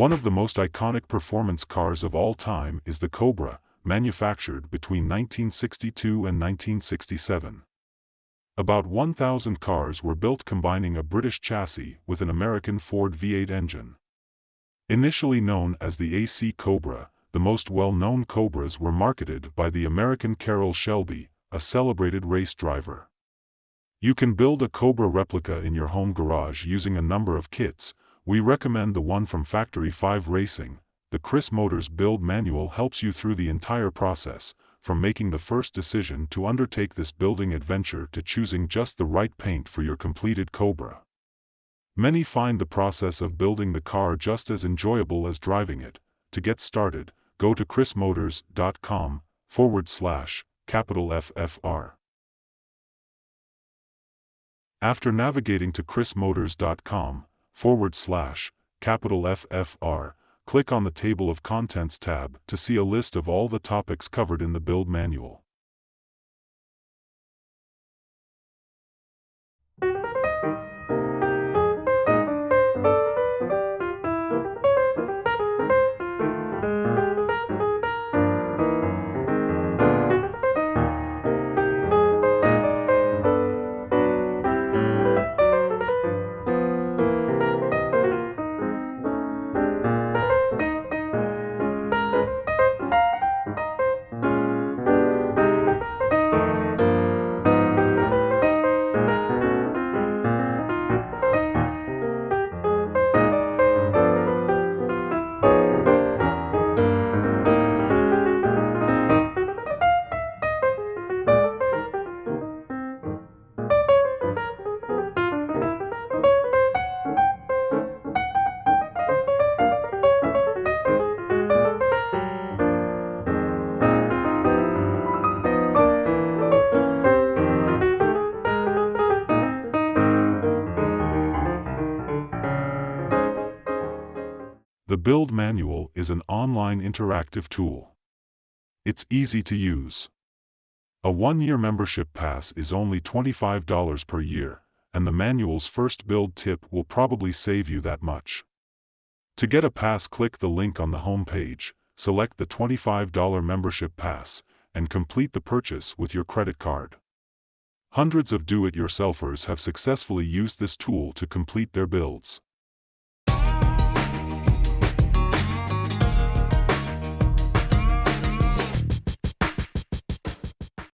One of the most iconic performance cars of all time is the Cobra, manufactured between 1962 and 1967. About 1,000 cars were built combining a British chassis with an American Ford V8 engine. Initially known as the AC Cobra, the most well-known Cobras were marketed by the American Carroll Shelby, a celebrated race driver. You can build a Cobra replica in your home garage using a number of kits. We recommend the one from Factory 5 Racing. The Chris Motors build manual helps you through the entire process, from making the first decision to undertake this building adventure to choosing just the right paint for your completed Cobra. Many find the process of building the car just as enjoyable as driving it. To get started, go to chrismotors.com/FFR. After navigating to chrismotors.com/FFR, click on the Table of Contents tab to see a list of all the topics covered in the build manual. The Build Manual is an online interactive tool. It's easy to use. A one-year membership pass is only $25 per year, and the manual's first build tip will probably save you that much. To get a pass, click the link on the home page, select the $25 membership pass, and complete the purchase with your credit card. Hundreds of do-it-yourselfers have successfully used this tool to complete their builds.